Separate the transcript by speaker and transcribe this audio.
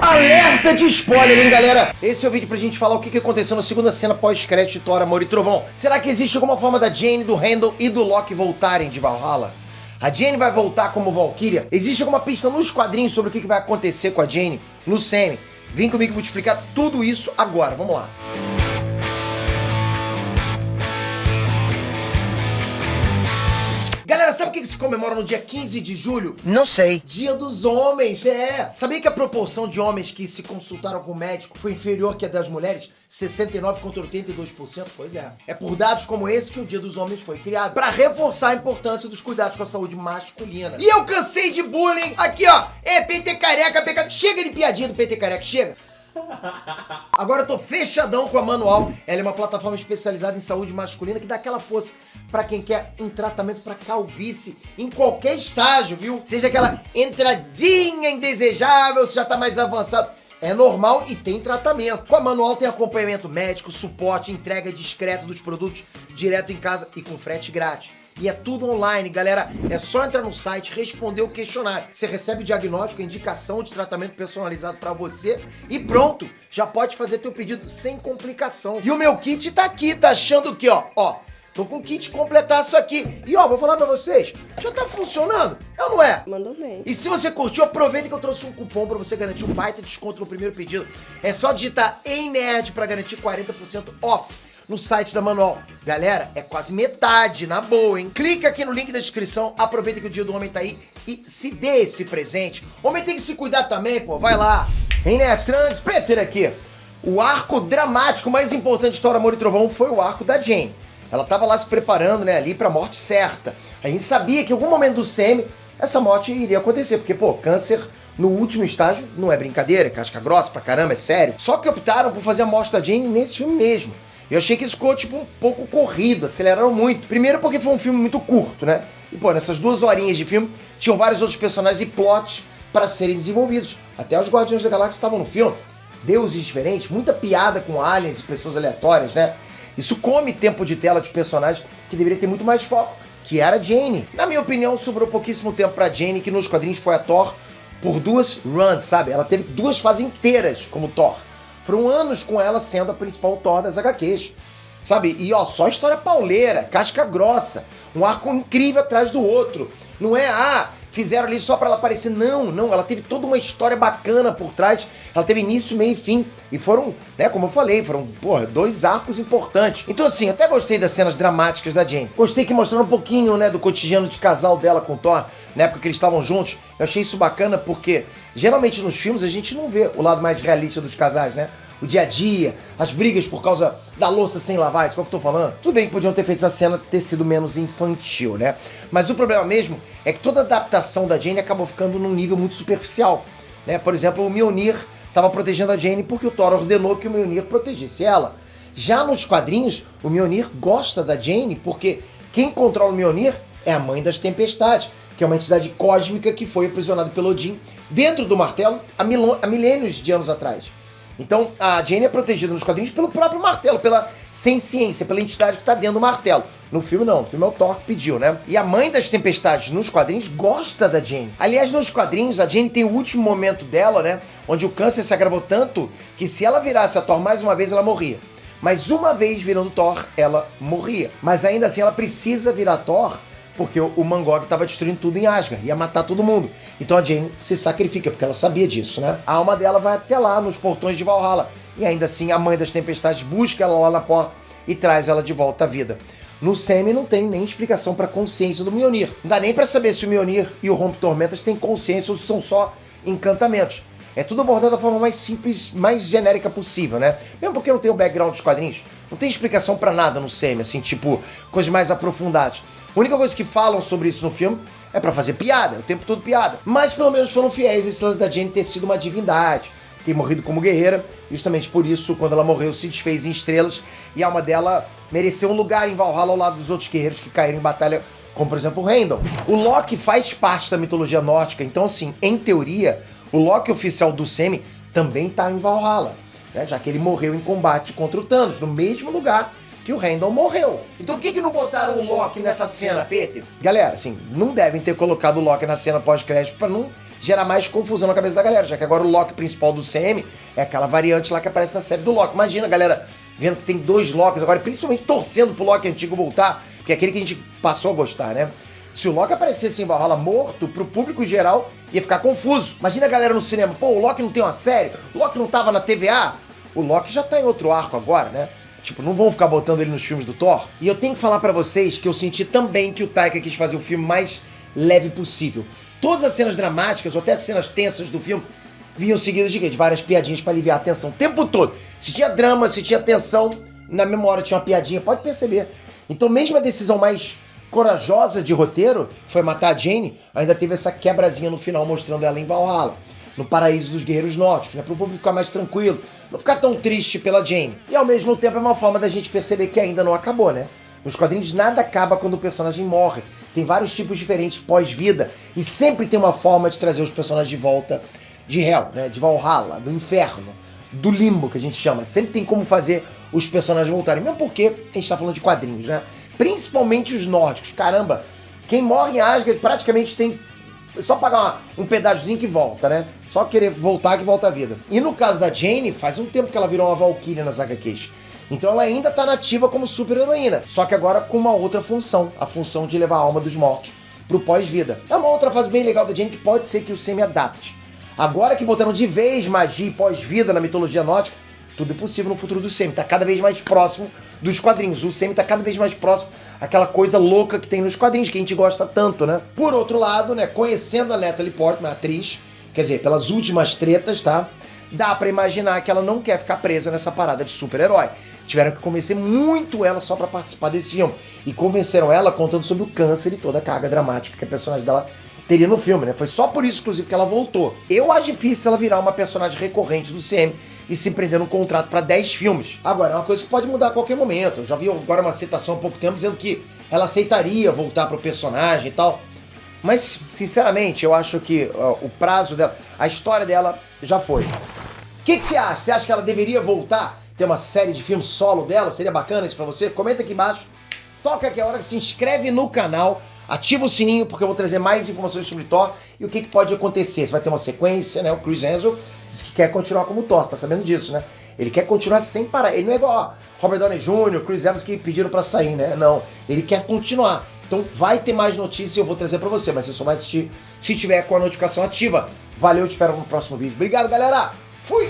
Speaker 1: Alerta de spoiler, hein, galera? Esse é o vídeo pra gente falar o que aconteceu na segunda cena pós-crédito de Thor, Amor e Trovão. Será que existe alguma forma da Jane, do Heimdall e do Loki voltarem de Valhalla? A Jane vai voltar como Valkyria? Existe alguma pista nos quadrinhos sobre o que vai acontecer com a Jane no Semi? Vem comigo que eu vou te explicar tudo isso agora. Vamos lá. Galera, sabe o que se comemora no dia 15 de julho?
Speaker 2: Não sei.
Speaker 1: Dia dos homens, é. Sabia que a proporção de homens que se consultaram com o médico foi inferior que a das mulheres? 69 contra 82%? Pois é. É por dados como esse que o Dia dos Homens foi criado, para reforçar a importância dos cuidados com a saúde masculina. E eu cansei de bullying. Aqui, ó. É PT careca, pecado. Chega de piadinha do PT careca, chega. Agora eu tô fechadão com a Manual. Ela é uma plataforma especializada em saúde masculina que dá aquela força pra quem quer um tratamento pra calvície em qualquer estágio, viu? Seja aquela entradinha indesejável, se já tá mais avançado. É normal e tem tratamento. Com a Manual tem acompanhamento médico, suporte, entrega discreta dos produtos direto em casa e com frete grátis. E é tudo online, galera. É só entrar no site, responder o questionário. Você recebe o diagnóstico, a indicação de tratamento personalizado pra você e pronto. Já pode fazer teu pedido sem complicação. E o meu kit tá aqui, tá achando que, ó, tô com o kit completaço aqui. E ó, vou falar pra vocês, já tá funcionando, é ou não é?
Speaker 3: Mandou bem.
Speaker 1: E se você curtiu, aproveita que eu trouxe um cupom pra você garantir um baita desconto no primeiro pedido. É só digitar em Nerd pra garantir 40% off no site da Manual. Galera, é quase metade, na boa, hein? Clica aqui no link da descrição, aproveita que o Dia do Homem tá aí e se dê esse presente. Homem tem que se cuidar também, pô, vai lá. Hein, Nerd? Trans, Peter aqui. O arco dramático mais importante de Thor, Amor e Trovão foi o arco da Jane. Ela tava lá se preparando, né, ali pra morte certa. A gente sabia que em algum momento do Semi, essa morte iria acontecer, porque, pô, câncer no último estágio não é brincadeira, é casca grossa pra caramba, é sério. Só que optaram por fazer a morte da Jane nesse filme mesmo. Eu achei que isso ficou, tipo, um pouco corrido, aceleraram muito. Primeiro porque foi um filme muito curto, né? E, pô, nessas 2 horinhas de filme, tinham vários outros personagens e plots para serem desenvolvidos. Até os Guardiões da Galáxia estavam no filme. Deuses diferentes, muita piada com aliens e pessoas aleatórias, né? Isso come tempo de tela de personagem que deveria ter muito mais foco, que era a Jane. Na minha opinião, sobrou pouquíssimo tempo pra Jane, que nos quadrinhos foi a Thor por 2 runs, sabe? Ela teve 2 fases inteiras como Thor. Foram anos com ela sendo a principal Thor das HQs, sabe? E ó, só história pauleira, casca grossa, um arco incrível atrás do outro. Não é, fizeram ali só pra ela aparecer. Não, ela teve toda uma história bacana por trás. Ela teve início, meio e fim. E foram, né, como eu falei, foram, 2 arcos importantes. Então assim, eu até gostei das cenas dramáticas da Jane. Gostei que mostraram um pouquinho, né, do cotidiano de casal dela com o Thor, na época que eles estavam juntos. Eu achei isso bacana porque, geralmente nos filmes, a gente não vê o lado mais realista dos casais, né? O dia a dia, as brigas por causa da louça sem lavar, isso que eu tô falando. Tudo bem que podiam ter feito essa cena ter sido menos infantil, né? Mas o problema mesmo é que toda a adaptação da Jane acabou ficando num nível muito superficial, né? Por exemplo, o Mjolnir estava protegendo a Jane porque o Thor ordenou que o Mjolnir protegesse ela. Já nos quadrinhos, o Mjolnir gosta da Jane porque quem controla o Mjolnir é a Mãe das Tempestades, que é uma entidade cósmica que foi aprisionada pelo Odin dentro do martelo há milênios de anos atrás. Então, a Jane é protegida nos quadrinhos pelo próprio martelo, pela ciência, pela entidade que tá dentro do martelo. No filme não, no filme é o Thor que pediu, né? E a Mãe das Tempestades nos quadrinhos gosta da Jane. Aliás, nos quadrinhos, a Jane tem o último momento dela, né? Onde o câncer se agravou tanto que se ela virasse a Thor mais uma vez, ela morria. Mas uma vez virando Thor, ela morria. Mas ainda assim, ela precisa virar Thor porque o Mangog estava destruindo tudo em Asgard, ia matar todo mundo. Então a Jane se sacrifica, porque ela sabia disso, né? A alma dela vai até lá, nos portões de Valhalla. E ainda assim, a Mãe das Tempestades busca ela lá na porta e traz ela de volta à vida. No Semi não tem nem explicação para a consciência do Mjolnir. Não dá nem para saber se o Mjolnir e o Rompe-Tormentas têm consciência ou se são só encantamentos. É tudo abordado da forma mais simples, mais genérica possível, né? Mesmo porque não tem o background dos quadrinhos. Não tem explicação pra nada no Semi, assim, tipo, coisas mais aprofundadas. A única coisa que falam sobre isso no filme é pra fazer piada, o tempo todo piada. Mas pelo menos foram fiéis a esse lance da Jane ter sido uma divindade, ter morrido como guerreira. Justamente por isso, quando ela morreu, se desfez em estrelas e a alma dela mereceu um lugar em Valhalla ao lado dos outros guerreiros que caíram em batalha, como por exemplo o Heimdall. O Loki faz parte da mitologia nórdica, então assim, em teoria, o Loki oficial do Semi também tá em Valhalla, né? Já que ele morreu em combate contra o Thanos, no mesmo lugar que o Heimdall morreu. Então por que não botaram o Loki nessa cena, Peter? Galera, assim, não devem ter colocado o Loki na cena pós-crédito pra não gerar mais confusão na cabeça da galera, já que agora o Loki principal do CM é aquela variante lá que aparece na série do Loki. Imagina, galera, vendo que tem 2 Lokis agora, principalmente torcendo pro Loki antigo voltar, que é aquele que a gente passou a gostar, né? Se o Loki aparecesse em Valhalla morto, pro público geral ia ficar confuso. Imagina a galera no cinema, pô, o Loki não tem uma série? O Loki não tava na TVA? O Loki já tá em outro arco agora, né? Tipo, não vão ficar botando ele nos filmes do Thor. E eu tenho que falar pra vocês que eu senti também que o Taika quis fazer o filme mais leve possível. Todas as cenas dramáticas, ou até as cenas tensas do filme, vinham seguidas de várias piadinhas pra aliviar a tensão o tempo todo. Se tinha drama, se tinha tensão, na memória tinha uma piadinha, pode perceber. Então mesmo a decisão mais corajosa de roteiro, foi matar a Jane, ainda teve essa quebrazinha no final mostrando ela em Valhalla, no paraíso dos guerreiros nórdicos, né, para o público ficar mais tranquilo, não ficar tão triste pela Jane. E ao mesmo tempo é uma forma da gente perceber que ainda não acabou, né? Nos quadrinhos nada acaba quando o personagem morre. Tem vários tipos diferentes pós-vida e sempre tem uma forma de trazer os personagens de volta de Hell, né, de Valhalla, do inferno, do limbo que a gente chama. Sempre tem como fazer os personagens voltarem, mesmo porque a gente tá falando de quadrinhos, né? Principalmente os nórdicos. Caramba, quem morre em Asgard praticamente tem só pagar um pedágiozinho que volta, né? Só querer voltar que volta a vida. E no caso da Jane, faz um tempo que ela virou uma Valkyria nas HQs. Então ela ainda tá nativa como super heroína, só que agora com uma outra função, a função de levar a alma dos mortos pro pós-vida. É uma outra fase bem legal da Jane que pode ser que o Sam adapte. Agora que botaram de vez magia e pós-vida na mitologia nórdica, tudo é possível no futuro do Sam. Tá cada vez mais próximo dos quadrinhos. O Sam tá cada vez mais próximo àquela coisa louca que tem nos quadrinhos, que a gente gosta tanto, né? Por outro lado, né, conhecendo a Natalie Portman, a atriz, quer dizer, pelas últimas tretas, tá? Dá pra imaginar que ela não quer ficar presa nessa parada de super-herói. Tiveram que convencer muito ela só pra participar desse filme. E convenceram ela contando sobre o câncer e toda a carga dramática que a personagem dela teria no filme, né? Foi só por isso, inclusive, que ela voltou. Eu acho difícil ela virar uma personagem recorrente do CM e se prender num contrato pra 10 filmes. Agora, é uma coisa que pode mudar a qualquer momento. Eu já vi agora uma citação há pouco tempo dizendo que ela aceitaria voltar pro personagem e tal. Mas, sinceramente, eu acho que o prazo dela, a história dela já foi. O que você acha? Você acha que ela deveria voltar? Ter uma série de filmes solo dela? Seria bacana isso pra você? Comenta aqui embaixo. Toca aqui a hora, se inscreve no canal. Ativa o sininho porque eu vou trazer mais informações sobre Thor e o que pode acontecer. Se vai ter uma sequência, né? O Chris Hemsworth disse que quer continuar como Thor, você tá sabendo disso, né? Ele quer continuar sem parar. Ele não é igual Robert Downey Jr., Chris Evans que pediram pra sair, né? Não, ele quer continuar. Então vai ter mais notícias e eu vou trazer pra você, mas você só vai assistir se tiver com a notificação ativa. Valeu, eu te espero no próximo vídeo. Obrigado, galera! Fui!